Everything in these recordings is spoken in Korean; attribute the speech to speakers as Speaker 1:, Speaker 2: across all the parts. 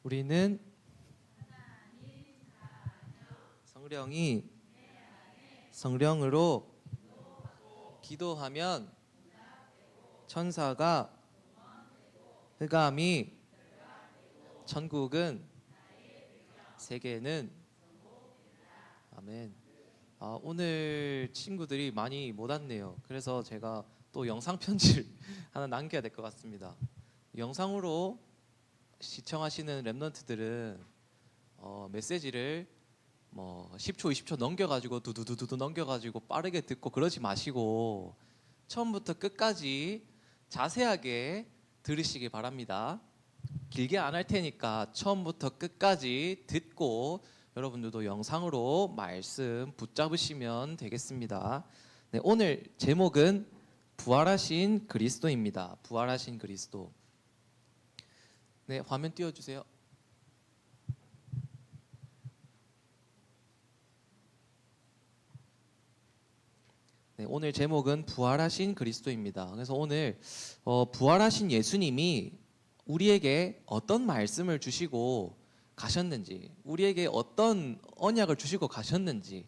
Speaker 1: 우리는 성령이 성령으로 기도하면 천사가 흑암이 천국은 세계는 아멘. 오늘 친구들이 많이 못 왔네요. 그래서 제가 또 영상 편지를 하나 남겨야 될 것 같습니다. 영상으로 시청하시는 랩런트들은 메시지를 10초, 20초 넘겨가지고 두두두두 넘겨가지고 빠르게 듣고 그러지 마시고 처음부터 끝까지 자세하게 들으시기 바랍니다. 길게 안 할 테니까 처음부터 끝까지 듣고 여러분들도 영상으로 말씀 붙잡으시면 되겠습니다. 네, 오늘 제목은 부활하신 그리스도입니다. 부활하신 그리스도. 네, 화면 띄워주세요. 네, 오늘 제목은 부활하신 그리스도입니다. 그래서 오늘 부활하신 예수님이 우리에게 어떤 말씀을 주시고 가셨는지, 우리에게 어떤 언약을 주시고 가셨는지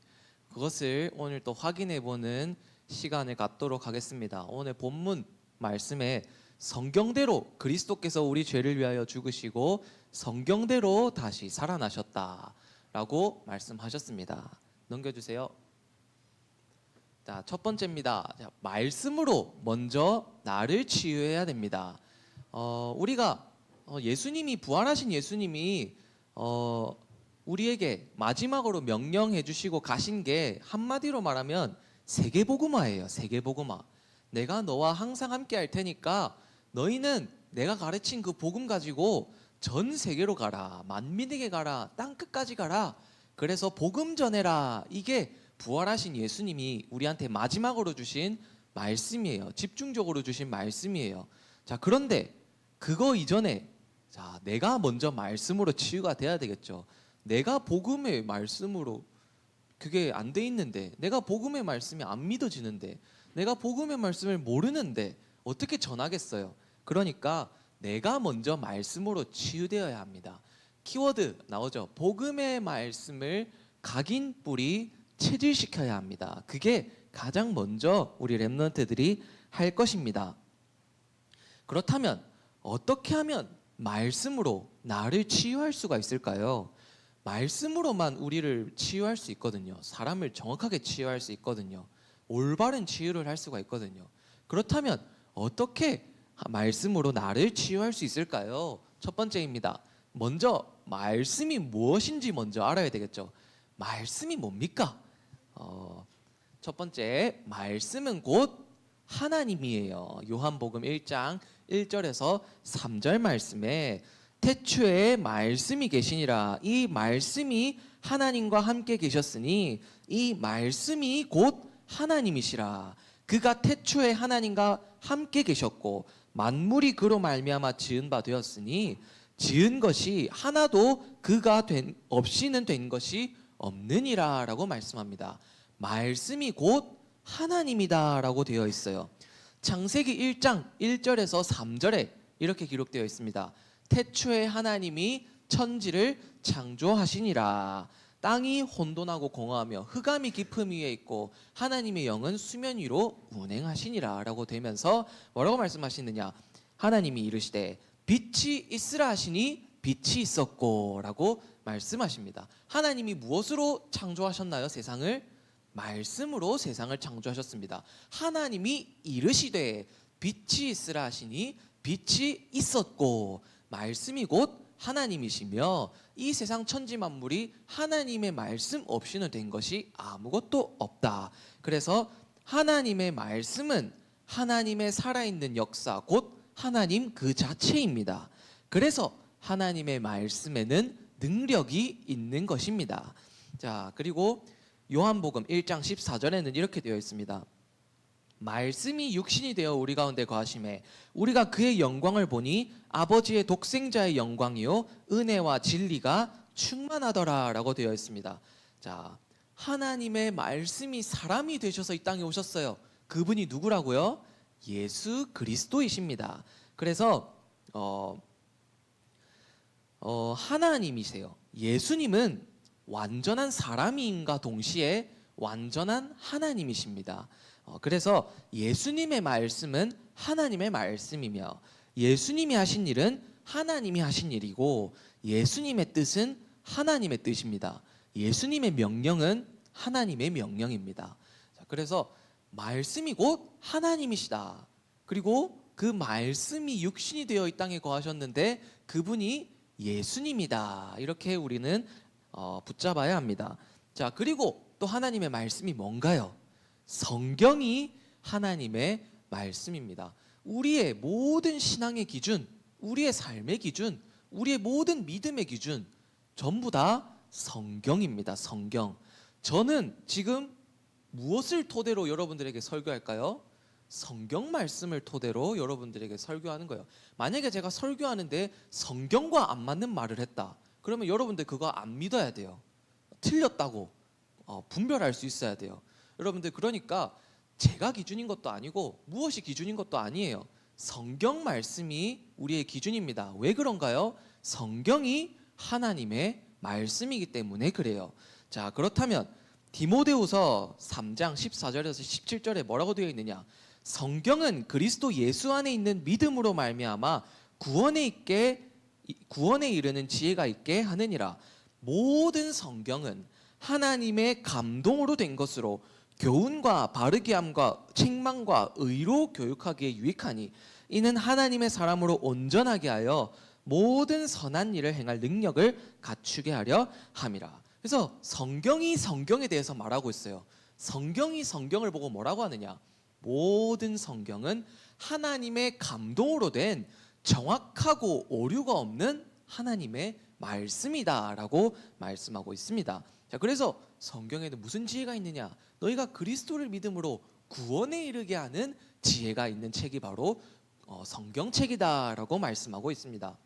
Speaker 1: 그것을 오늘 또 확인해 보는 시간을 갖도록 하겠습니다. 오늘 본문 말씀에 성경대로 그리스도께서 우리 죄를 위하여 죽으시고 성경대로 다시 살아나셨다라고 말씀하셨습니다. 넘겨주세요. 자, 첫 번째입니다. 자, 말씀으로 먼저 나를 치유해야 됩니다. 우리가 예수님이 부활하신 예수님이 우리에게 마지막으로 명령해 주시고 가신 게 한마디로 말하면 세계복음화예요. 세계복음화. 내가 너와 항상 함께 할 테니까 너희는 내가 가르친 그 복음 가지고 전 세계로 가라. 만민에게 가라. 땅 끝까지 가라. 그래서 복음 전해라. 이게 부활하신 예수님이 우리한테 마지막으로 주신 말씀이에요. 집중적으로 주신 말씀이에요. 자, 그런데 그거 이전에 자, 내가 먼저 말씀으로 치유가 돼야 되겠죠. 내가 복음의 말씀으로 그게 안 돼 있는데, 내가 복음의 말씀이 안 믿어지는데, 내가 복음의 말씀을 모르는데 어떻게 전하겠어요? 그러니까 내가 먼저 말씀으로 치유되어야 합니다. 키워드 나오죠. 복음의 말씀을 각인 뿌리 체질시켜야 합니다. 그게 가장 먼저 우리 랩런트들이 할 것입니다. 그렇다면 어떻게 하면 말씀으로 나를 치유할 수가 있을까요? 말씀으로만 우리를 치유할 수 있거든요. 사람을 정확하게 치유할 수 있거든요. 올바른 치유를 할 수가 있거든요. 그렇다면 어떻게 말씀으로 나를 치유할 수 있을까요? 첫 번째입니다. 먼저 말씀이 무엇인지 먼저 알아야 되겠죠. 말씀이 뭡니까? 첫 번째, 말씀은 곧 하나님이에요. 요한복음 1장 1절에서 3절 말씀에 태초에 말씀이 계시니라. 이 말씀이 하나님과 함께 계셨으니 이 말씀이 곧 하나님이시라. 그가 태초에 하나님과 함께 계셨고 만물이 그로 말미암아 지은 바 되었으니 지은 것이 하나도 그가 없이는 된 것이 없느니라 라고 말씀합니다. 말씀이 곧 하나님이다 라고 되어 있어요. 창세기 1장 1절에서 3절에 이렇게 기록되어 있습니다. 태초에 하나님이 천지를 창조하시니라. 땅이 혼돈하고 공허하며 흑암이 깊음 위에 있고 하나님의 영은 수면 위로 운행하시니라 라고 되면서 뭐라고 말씀하시느냐? 하나님이 이르시되 빛이 있으라 하시니 빛이 있었고 라고 말씀하십니다. 하나님이 무엇으로 창조하셨나요? 세상을? 말씀으로 세상을 창조하셨습니다. 하나님이 이르시되 빛이 있으라 하시니 빛이 있었고 말씀이 곧 하나님이시며 이 세상 천지 만물이 하나님의 말씀 없이는 된 것이 아무것도 없다. 그래서 하나님의 말씀은 하나님의 살아있는 역사 곧 하나님 그 자체입니다. 그래서 하나님의 말씀에는 능력이 있는 것입니다. 자, 그리고 요한복음 1장 14절에는 이렇게 되어 있습니다. 말씀이 육신이 되어 우리 가운데 거하심에 우리가 그의 영광을 보니 아버지의 독생자의 영광이요 은혜와 진리가 충만하더라 라고 되어 있습니다. 자, 하나님의 말씀이 사람이 되셔서 이 땅에 오셨어요. 그분이 누구라고요? 예수 그리스도이십니다. 그래서 하나님이세요. 예수님은 완전한 사람임과 동시에 완전한 하나님이십니다. 그래서 예수님의 말씀은 하나님의 말씀이며 예수님이 하신 일은 하나님이 하신 일이고 예수님의 뜻은 하나님의 뜻입니다. 예수님의 명령은 하나님의 명령입니다. 그래서 말씀이 곧 하나님이시다. 그리고 그 말씀이 육신이 되어 이 땅에 거하셨는데 그분이 예수님이다. 이렇게 우리는 붙잡아야 합니다. 자, 그리고 또 하나님의 말씀이 뭔가요? 성경이 하나님의 말씀입니다. 우리의 모든 신앙의 기준, 우리의 삶의 기준, 우리의 모든 믿음의 기준 전부 다 성경입니다. 성경. 저는 지금 무엇을 토대로 여러분들에게 설교할까요? 성경 말씀을 토대로 여러분들에게 설교하는 거예요. 만약에 제가 설교하는데 성경과 안 맞는 말을 했다. 그러면 여러분들 그거 안 믿어야 돼요. 틀렸다고 분별할 수 있어야 돼요. 여러분들 그러니까 제가 기준인 것도 아니고 무엇이 기준인 것도 아니에요. 성경 말씀이 우리의 기준입니다. 왜 그런가요? 성경이 하나님의 말씀이기 때문에 그래요. 자, 그렇다면 디모데후서 3장 14절에서 17절에 뭐라고 되어 있느냐? 성경은 그리스도 예수 안에 있는 믿음으로 말미암아 구원에 이르는 지혜가 있게 하느니라. 모든 성경은 하나님의 감동으로 된 것으로 교훈과 바르게 함과 책망과 의로 교육하기에 유익하니 이는 하나님의 사람으로 온전하게 하여 모든 선한 일을 행할 능력을 갖추게 하려 함이라. 그래서 성경이 성경에 대해서 말하고 있어요. 성경이 성경을 보고 뭐라고 하느냐? 모든 성경은 하나님의 감동으로 된 정확하고 오류가 없는 하나님의 말씀이다라고 말씀하고 있습니다. 자, 그래서 성경에는 무슨 지혜가 있느냐? 너희가 그리스도를 믿음으로 구원에 이르게 하는 지혜가 있는 책이 바로 성경책이다라고 말씀하고 있습니다.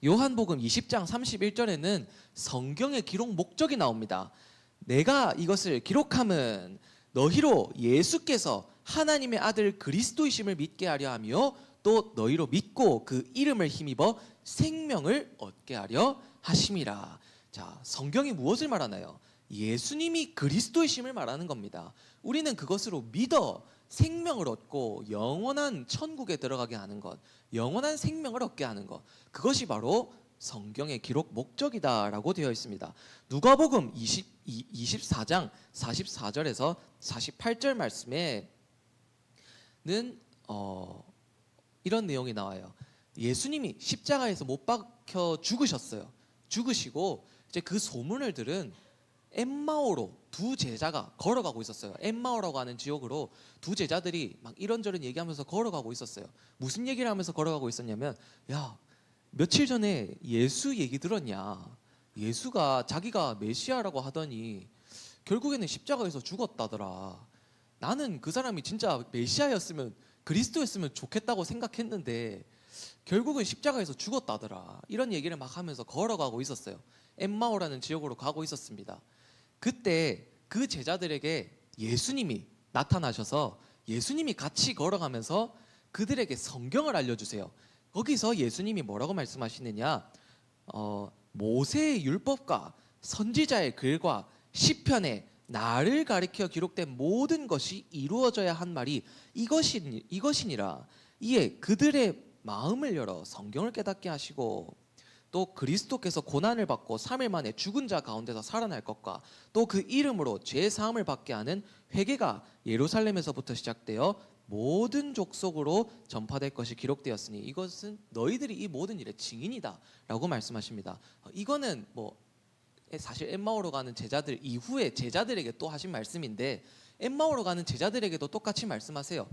Speaker 1: 요한복음 20장 31절에는 성경의 기록 목적이 나옵니다. 내가 이것을 기록함은 너희로 예수께서 하나님의 아들 그리스도이심을 믿게 하려 하며 또 너희로 믿고 그 이름을 힘입어 생명을 얻게 하려 하심이라. 자, 성경이 무엇을 말하나요? 예수님이 그리스도이심을 말하는 겁니다. 우리는 그것으로 믿어 생명을 얻고 영원한 천국에 들어가게 하는 것, 영원한 생명을 얻게 하는 것, 그것이 바로 성경의 기록 목적이다라고 되어 있습니다. 누가복음 24장 44절에서 48절 말씀에는 이런 내용이 나와요. 예수님이 십자가에서 못 박혀 죽으셨어요. 죽으시고 이제 그 소문을 들은 엠마오로 두 제자가 걸어가고 있었어요. 엠마오라고 하는 지역으로 두 제자들이 막 이런저런 얘기하면서 걸어가고 있었어요. 무슨 얘기를 하면서 걸어가고 있었냐면, 야, 며칠 전에 예수 얘기 들었냐? 예수가 자기가 메시아라고 하더니 결국에는 십자가에서 죽었다더라. 나는 그 사람이 진짜 메시아였으면 그리스도였으면 좋겠다고 생각했는데 결국은 십자가에서 죽었다더라. 이런 얘기를 막 하면서 걸어가고 있었어요. 엠마오라는 지역으로 가고 있었습니다. 그때 그 제자들에게 예수님이 나타나셔서 예수님이 같이 걸어가면서 그들에게 성경을 알려주세요. 거기서 예수님이 뭐라고 말씀하시느냐? 모세의 율법과 선지자의 글과 시편에 나를 가리켜 기록된 모든 것이 이루어져야 한 말이 이것이니라. 이에 그들의 마음을 열어 성경을 깨닫게 하시고 또 그리스도께서 고난을 받고 3일 만에 죽은 자 가운데서 살아날 것과 또 그 이름으로 죄 사함을 받게 하는 회개가 예루살렘에서부터 시작되어 모든 족속으로 전파될 것이 기록되었으니 이것은 너희들이 이 모든 일의 증인이다 라고 말씀하십니다. 이거는 사실 엠마오로 가는 제자들 이후에 제자들에게 또 하신 말씀인데 엠마오로 가는 제자들에게도 똑같이 말씀하세요.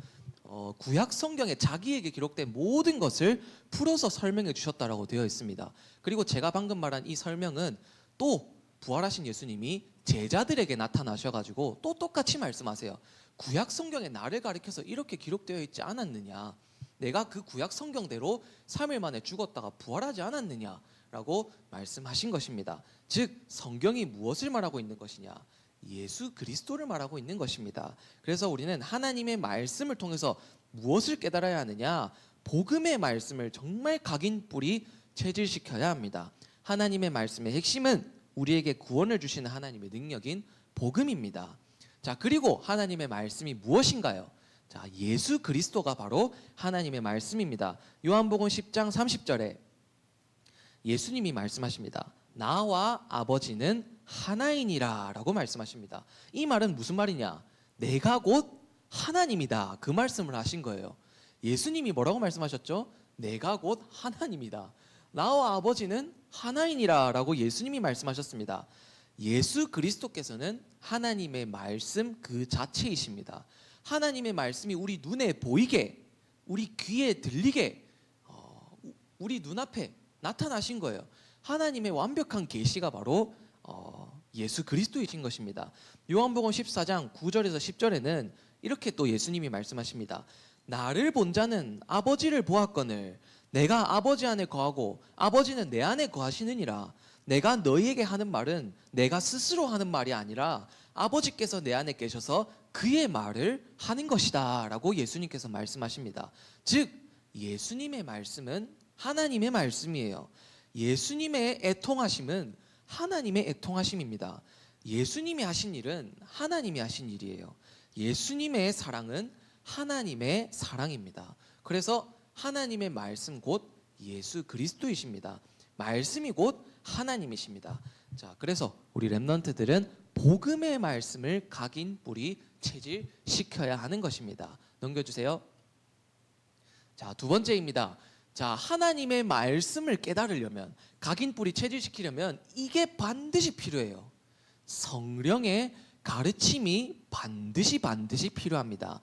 Speaker 1: 구약 성경에 자기에게 기록된 모든 것을 풀어서 설명해 주셨다라고 되어 있습니다. 그리고 제가 방금 말한 이 설명은 또 부활하신 예수님이 제자들에게 나타나셔가지고 또 똑같이 말씀하세요. 구약 성경에 나를 가리켜서 이렇게 기록되어 있지 않았느냐? 내가 그 구약 성경대로 3일 만에 죽었다가 부활하지 않았느냐라고 말씀하신 것입니다. 즉 성경이 무엇을 말하고 있는 것이냐? 예수 그리스도를 말하고 있는 것입니다. 그래서 우리는 하나님의 말씀을 통해서 무엇을 깨달아야 하느냐? 복음의 말씀을 정말 각인 뿌리 체질시켜야 합니다. 하나님의 말씀의 핵심은 우리에게 구원을 주시는 하나님의 능력인 복음입니다. 자, 그리고 하나님의 말씀이 무엇인가요? 자, 예수 그리스도가 바로 하나님의 말씀입니다. 요한복음 10장 30절에 예수님이 말씀하십니다. 나와 아버지는 하나이니라 라고 말씀하십니다. 이 말은 무슨 말이냐? 내가 곧 하나님이다, 그 말씀을 하신 거예요. 예수님이 뭐라고 말씀하셨죠? 내가 곧 하나님이다, 나와 아버지는 하나이니라 라고 예수님이 말씀하셨습니다. 예수 그리스도께서는 하나님의 말씀 그 자체이십니다. 하나님의 말씀이 우리 눈에 보이게, 우리 귀에 들리게, 우리 눈앞에 나타나신 거예요. 하나님의 완벽한 계시가 바로 예수 그리스도이신 것입니다. 요한복음 14장 9절에서 10절에는 이렇게 또 예수님이 말씀하십니다. 나를 본 자는 아버지를 보았거늘 내가 아버지 안에 거하고 아버지는 내 안에 거하시느니라. 내가 너희에게 하는 말은 내가 스스로 하는 말이 아니라 아버지께서 내 안에 계셔서 그의 말을 하는 것이다 라고 예수님께서 말씀하십니다. 즉 예수님의 말씀은 하나님의 말씀이에요. 예수님의 애통하심은 하나님의 애통하심입니다. 예수님이 하신 일은 하나님이 하신 일이에요. 예수님의 사랑은 하나님의 사랑입니다. 그래서 하나님의 말씀 곧 예수 그리스도이십니다. 말씀이 곧 하나님이십니다. 자, 그래서 우리 렘넌트들은 복음의 말씀을 각인 뿌리 체질시켜야 하는 것입니다. 넘겨주세요. 자, 두 번째입니다. 자, 하나님의 말씀을 깨달으려면, 각인 뿌리 체질시키려면 이게 반드시 필요해요. 성령의 가르침이 반드시 필요합니다.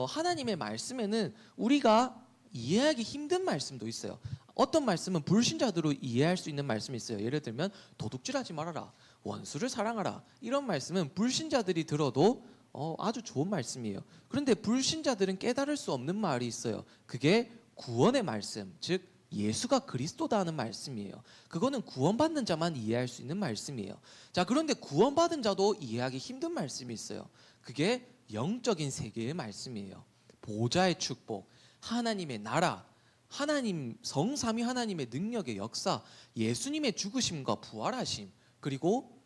Speaker 1: 하나님의 말씀에는 우리가 이해하기 힘든 말씀도 있어요. 어떤 말씀은 불신자들로 이해할 수 있는 말씀이 있어요. 예를 들면 도둑질하지 말아라, 원수를 사랑하라, 이런 말씀은 불신자들이 들어도 아주 좋은 말씀이에요. 그런데 불신자들은 깨달을 수 없는 말이 있어요. 그게 구원의 말씀, 즉 예수가 그리스도다 하는 말씀이에요. 그거는 구원받는 자만 이해할 수 있는 말씀이에요. 자, 그런데 구원받은 자도 이해하기 힘든 말씀이 있어요. 그게 영적인 세계의 말씀이에요. 보좌의 축복, 하나님의 나라, 하나님 성삼위 하나님의 능력의 역사, 예수님의 죽으심과 부활하심, 그리고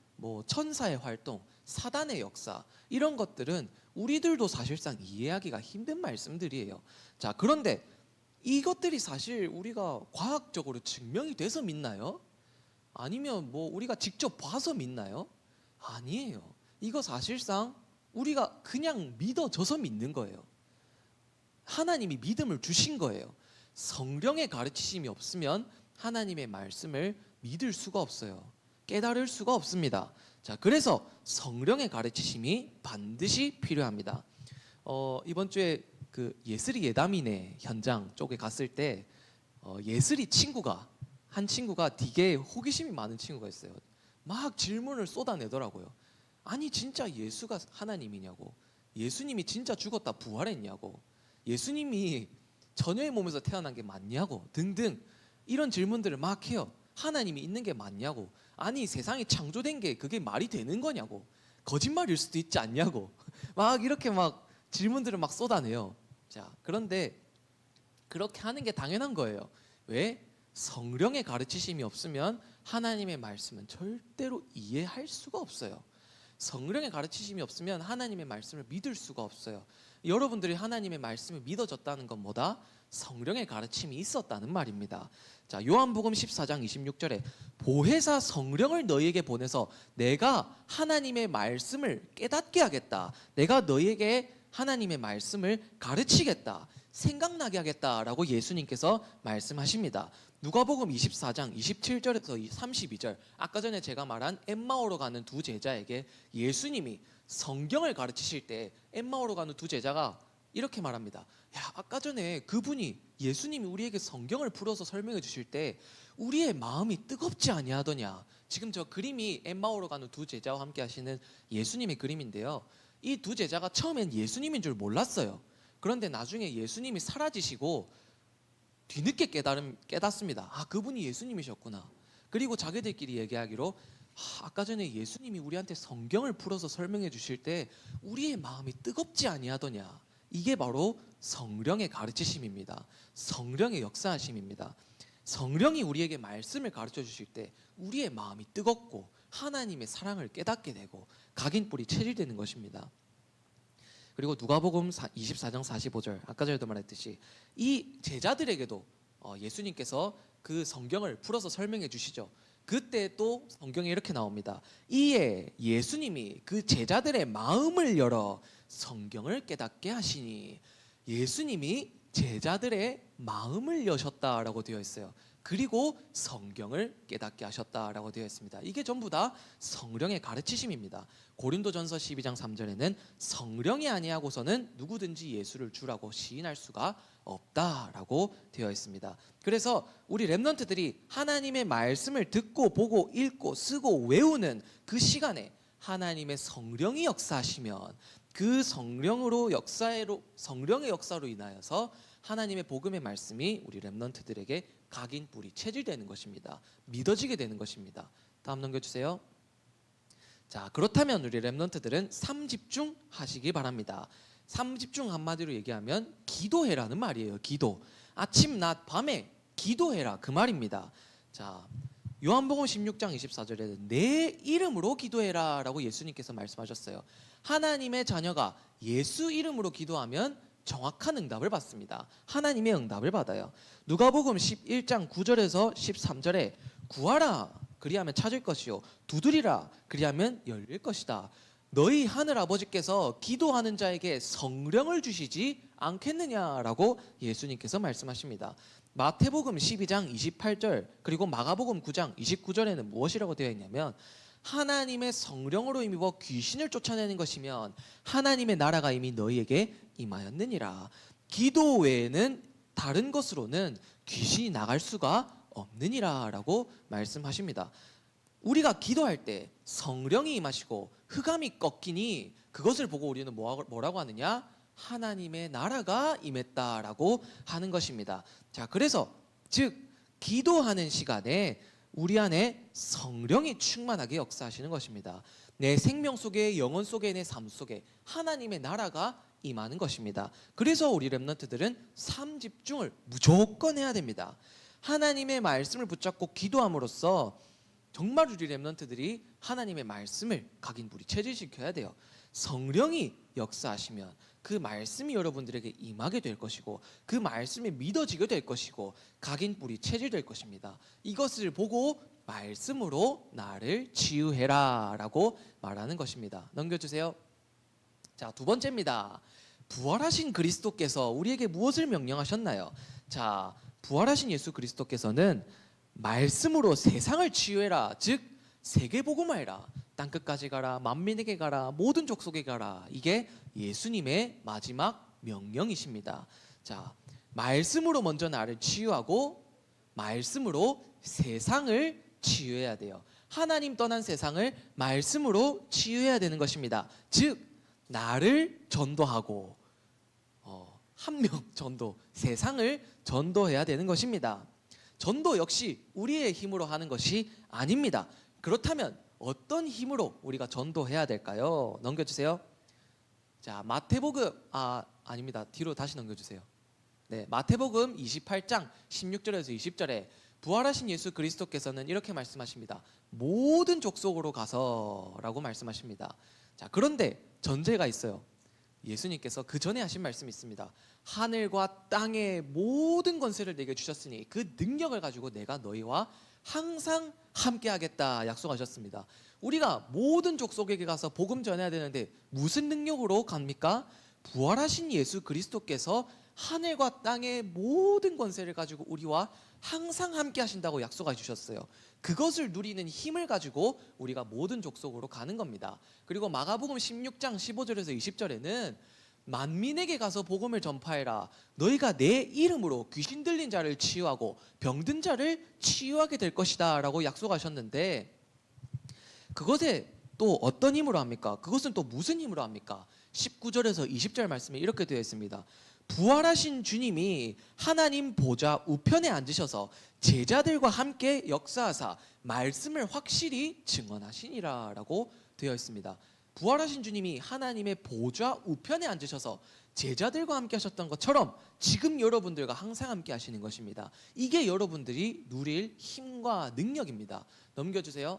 Speaker 1: 천사의 활동, 사단의 역사, 이런 것들은 우리들도 사실상 이해하기가 힘든 말씀들이에요. 자, 그런데 이것들이 사실 우리가 과학적으로 증명이 돼서 믿나요? 아니면 우리가 직접 봐서 믿나요? 아니에요. 이거 사실상 우리가 그냥 믿어져서 믿는 거예요. 하나님이 믿음을 주신 거예요. 성령의 가르치심이 없으면 하나님의 말씀을 믿을 수가 없어요. 깨달을 수가 없습니다. 자, 그래서 성령의 가르치심이 반드시 필요합니다. 이번 주에 그 예슬이 예담이네 현장 쪽에 갔을 때 예슬이 한 친구가 되게 호기심이 많은 친구가 있어요. 막 질문을 쏟아내더라고요. 아니 진짜 예수가 하나님이냐고, 예수님이 진짜 죽었다 부활했냐고, 예수님이 처녀의 몸에서 태어난 게 맞냐고 등등 이런 질문들을 막 해요. 하나님이 있는 게 맞냐고, 아니 세상이 창조된 게 그게 말이 되는 거냐고, 거짓말일 수도 있지 않냐고 막 이렇게 막 질문들을 막 쏟아내요. 자, 그런데 그렇게 하는 게 당연한 거예요. 왜? 성령의 가르치심이 없으면 하나님의 말씀은 절대로 이해할 수가 없어요. 성령의 가르치심이 없으면 하나님의 말씀을 믿을 수가 없어요. 여러분들이 하나님의 말씀을 믿어졌다는 건 뭐다? 성령의 가르침이 있었다는 말입니다. 자, 요한복음 14장 26절에 보혜사 성령을 너희에게 보내서 내가 하나님의 말씀을 깨닫게 하겠다, 내가 너희에게 하나님의 말씀을 가르치겠다, 생각나게 하겠다라고 예수님께서 말씀하십니다. 누가복음 24장 27절에서 32절, 아까 전에 제가 말한 엠마오로 가는 두 제자에게 예수님이 성경을 가르치실 때 엠마오로 가는 두 제자가 이렇게 말합니다. 야, 아까 전에 그분이 예수님이 우리에게 성경을 풀어서 설명해 주실 때 우리의 마음이 뜨겁지 아니하더냐. 지금 저 그림이 엠마오로 가는 두 제자와 함께 하시는 예수님의 그림인데요, 이 두 제자가 처음엔 예수님인 줄 몰랐어요. 그런데 나중에 예수님이 사라지시고 뒤늦게 깨닫습니다. 아, 그분이 예수님이셨구나. 그리고 자기들끼리 얘기하기로 아까 전에 예수님이 우리한테 성경을 풀어서 설명해 주실 때 우리의 마음이 뜨겁지 아니하더냐. 이게 바로 성령의 가르치심입니다. 성령의 역사하심입니다. 성령이 우리에게 말씀을 가르쳐 주실 때 우리의 마음이 뜨겁고 하나님의 사랑을 깨닫게 되고 각인뿔이 체질되는 것입니다. 그리고 누가복음 24장 45절 아까 전에도 말했듯이 이 제자들에게도 예수님께서 그 성경을 풀어서 설명해 주시죠. 그때 또 성경에 이렇게 나옵니다. 이에 예수님이 그 제자들의 마음을 열어 성경을 깨닫게 하시니, 예수님이 제자들의 마음을 여셨다라고 되어 있어요. 그리고 성경을 깨닫게 하셨다라고 되어 있습니다. 이게 전부 다 성령의 가르치심입니다. 고린도전서 12장 3절에는 성령이 아니하고서는 누구든지 예수를 주라고 시인할 수가 없다라고 되어 있습니다. 그래서 우리 렘넌트들이 하나님의 말씀을 듣고 보고 읽고 쓰고 외우는 그 시간에 하나님의 성령이 역사하시면 그 성령의 역사로 인하여서 하나님의 복음의 말씀이 우리 렘넌트들에게 각인뿔이 체질되는 것입니다. 믿어지게 되는 것입니다. 다음 넘겨주세요. 자, 그렇다면 우리 렘넌트들은 3집중 하시기 바랍니다. 3집중 한마디로 얘기하면 기도해라는 말이에요. 기도. 아침, 낮, 밤에 기도해라 그 말입니다. 자, 요한복음 16장 24절에는 내 이름으로 기도해라 라고 예수님께서 말씀하셨어요. 하나님의 자녀가 예수 이름으로 기도하면 정확한 응답을 받습니다. 하나님의 응답을 받아요. 누가복음 11장 9절에서 13절에 구하라 그리하면 찾을 것이요 두드리라 그리하면 열릴 것이다. 너희 하늘 아버지께서 기도하는 자에게 성령을 주시지 않겠느냐라고 예수님께서 말씀하십니다. 마태복음 12장 28절 그리고 마가복음 9장 29절에는 무엇이라고 되어 있냐면 하나님의 성령으로 힘입어 귀신을 쫓아내는 것이면 하나님의 나라가 이미 너희에게 임하였느니라. 기도 외에는 다른 것으로는 귀신이 나갈 수가 없느니라 라고 말씀하십니다. 우리가 기도할 때 성령이 임하시고 흑암이 꺾이니 그것을 보고 우리는 뭐라고 하느냐? 하나님의 나라가 임했다라고 하는 것입니다. 자, 그래서 즉 기도하는 시간에 우리 안에 성령이 충만하게 역사하시는 것입니다. 내 생명 속에, 영혼 속에, 내 삶 속에 하나님의 나라가 임하는 것입니다. 그래서 우리 렘넌트들은 3집중을 무조건 해야 됩니다. 하나님의 말씀을 붙잡고 기도함으로써 정말 우리 렘넌트들이 하나님의 말씀을 각인뿔이 체질시켜야 돼요. 성령이 역사하시면 그 말씀이 여러분들에게 임하게 될 것이고 그 말씀이 믿어지게 될 것이고 각인뿔이 체질될 것입니다. 이것을 보고 말씀으로 나를 치유해라 라고 말하는 것입니다. 넘겨주세요. 자, 두 번째입니다. 부활하신 그리스도께서 우리에게 무엇을 명령하셨나요? 자, 부활하신 예수 그리스도께서는 말씀으로 세상을 치유해라, 즉 세계복음화해라, 땅끝까지 가라, 만민에게 가라, 모든 족속에 가라. 이게 예수님의 마지막 명령이십니다. 자, 말씀으로 먼저 나를 치유하고 말씀으로 세상을 치유해야 돼요. 하나님 떠난 세상을 말씀으로 치유해야 되는 것입니다. 즉 나를 전도하고 한 명 전도, 세상을 전도해야 되는 것입니다. 전도 역시 우리의 힘으로 하는 것이 아닙니다. 그렇다면 어떤 힘으로 우리가 전도해야 될까요? 넘겨주세요. 자, 마태복음 아닙니다. 뒤로 다시 넘겨주세요. 네, 마태복음 28장 16절에서 20절에 부활하신 예수 그리스도께서는 이렇게 말씀하십니다. 모든 족속으로 가서라고 말씀하십니다. 자, 그런데 전제가 있어요. 예수님께서 그 전에 하신 말씀이 있습니다. 하늘과 땅의 모든 권세를 내게 주셨으니 그 능력을 가지고 내가 너희와 항상 함께 하겠다 약속하셨습니다. 우리가 모든 족속에게 가서 복음 전해야 되는데 무슨 능력으로 갑니까? 부활하신 예수 그리스도께서 하늘과 땅의 모든 권세를 가지고 우리와 항상 함께 하신다고 약속해 주셨어요. 그것을 누리는 힘을 가지고 우리가 모든 족속으로 가는 겁니다. 그리고 마가복음 16장 15절에서 20절에는 만민에게 가서 복음을 전파해라. 너희가 내 이름으로 귀신 들린 자를 치유하고 병든 자를 치유하게 될 것이다 라고 약속하셨는데 그것에 또 어떤 힘으로 합니까? 그것은 또 무슨 힘으로 합니까? 19절에서 20절 말씀에 이렇게 되어 있습니다. 부활하신 주님이 하나님 보좌 우편에 앉으셔서 제자들과 함께 역사하사 말씀을 확실히 증언하시니라 라고 되어 있습니다. 부활하신 주님이 하나님의 보좌 우편에 앉으셔서 제자들과 함께 하셨던 것처럼 지금 여러분들과 항상 함께 하시는 것입니다. 이게 여러분들이 누릴 힘과 능력입니다. 넘겨주세요.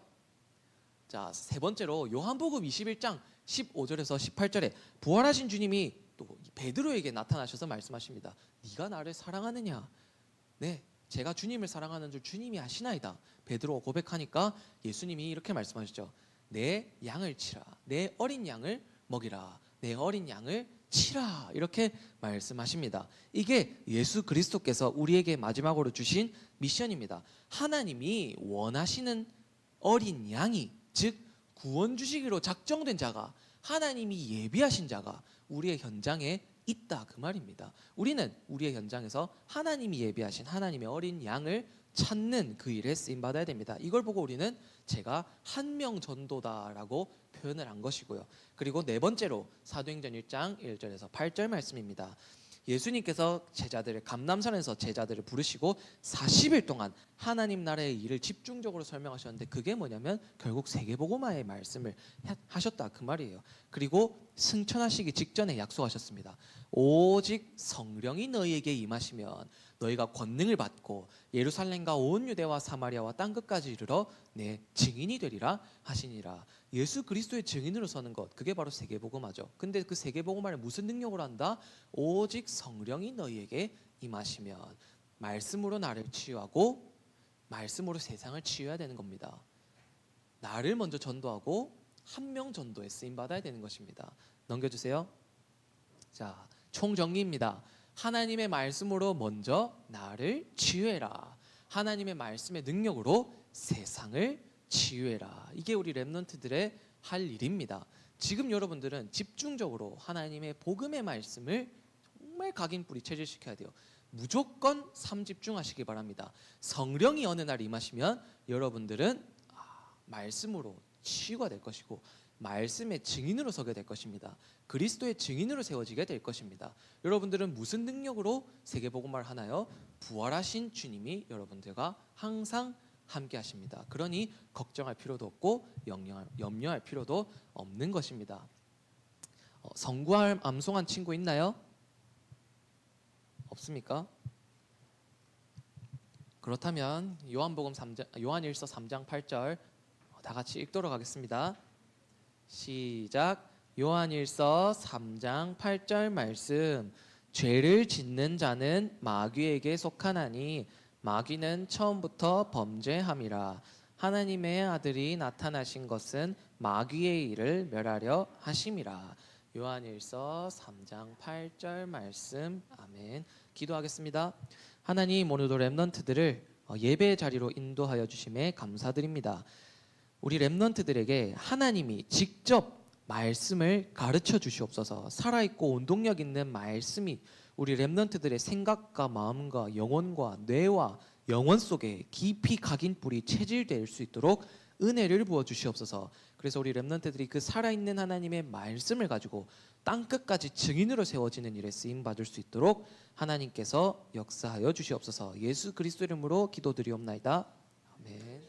Speaker 1: 자, 세 번째로 요한복음 21장 15절에서 18절에 부활하신 주님이 또 베드로에게 나타나셔서 말씀하십니다. 네가 나를 사랑하느냐? 네, 제가 주님을 사랑하는 줄 주님이 아시나이다. 베드로가 고백하니까 예수님이 이렇게 말씀하시죠. 내 양을 치라. 내 어린 양을 먹이라. 내 어린 양을 치라. 이렇게 말씀하십니다. 이게 예수 그리스도께서 우리에게 마지막으로 주신 미션입니다. 하나님이 원하시는 어린 양이, 즉 구원 주시기로 작정된 자가, 하나님이 예비하신 자가 우리의 현장에 있다, 그 말입니다. 우리는 우리의 현장에서 하나님이 예비하신 하나님의 어린 양을 찾는 그 일에 쓰임 받아야 됩니다. 이걸 보고 우리는 제가 한명 전도다라고 표현을 한 것이고요. 그리고 네 번째로 사도행전 1장 1절에서 8절 말씀입니다. 예수님께서 제자들을 감람산에서 제자들을 부르시고 40일 동안 하나님 나라의 일을 집중적으로 설명하셨는데 그게 뭐냐면 결국 세계복음화의 말씀을 하셨다, 그 말이에요. 그리고 승천하시기 직전에 약속하셨습니다. 오직 성령이 너희에게 임하시면 너희가 권능을 받고 예루살렘과 온 유대와 사마리아와 땅 끝까지 이르러 내 증인이 되리라 하시니라. 예수 그리스도의 증인으로 서는 것, 그게 바로 세계복음화죠. 근데 그 세계복음화를 무슨 능력으로 한다? 오직 성령이 너희에게 임하시면. 말씀으로 나를 치유하고 말씀으로 세상을 치유해야 되는 겁니다. 나를 먼저 전도하고 한 명 전도에 쓰임 받아야 되는 것입니다. 넘겨주세요. 자, 총정리입니다. 하나님의 말씀으로 먼저 나를 치유해라. 하나님의 말씀의 능력으로 세상을 치유해라. 이게 우리 렘넌트들의 할 일입니다. 지금 여러분들은 집중적으로 하나님의 복음의 말씀을 정말 각인뿌리 체질시켜야 돼요. 무조건 삶 집중하시기 바랍니다. 성령이 어느 날 임하시면 여러분들은 말씀으로 치유가 될 것이고 말씀의 증인으로 서게 될 것입니다. 그리스도의 증인으로 세워지게 될 것입니다. 여러분들은 무슨 능력으로 세계복음화를 하나요? 부활하신 주님이 여러분들과 항상 함께 하십니다. 그러니 걱정할 필요도 없고 염려할 필요도 없는 것입니다. 성구할 암송한 친구 있나요? 없습니까? 그렇다면 요한일서 3장 8절 다 같이 읽도록 하겠습니다. 시작. 요한일서 3장 8절 말씀. 죄를 짓는 자는 마귀에게 속하나니 마귀는 처음부터 범죄함이라. 하나님의 아들이 나타나신 것은 마귀의 일을 멸하려 하심이라. 요한일서 3장 8절 말씀. 아멘. 기도하겠습니다. 하나님, 오늘도 렘넌트들을 예배의 자리로 인도하여 주심에 감사드립니다. 우리 렘넌트들에게 하나님이 직접 말씀을 가르쳐 주시옵소서. 살아있고 운동력 있는 말씀이 우리 렘넌트들의 생각과 마음과 영혼과 뇌와 영혼 속에 깊이 각인 뿌리 체질될 수 있도록 은혜를 부어 주시옵소서. 그래서 우리 렘넌트들이 그 살아있는 하나님의 말씀을 가지고 땅끝까지 증인으로 세워지는 일에 쓰임 받을 수 있도록 하나님께서 역사하여 주시옵소서. 예수 그리스도 이름으로 기도드리옵나이다. 아멘.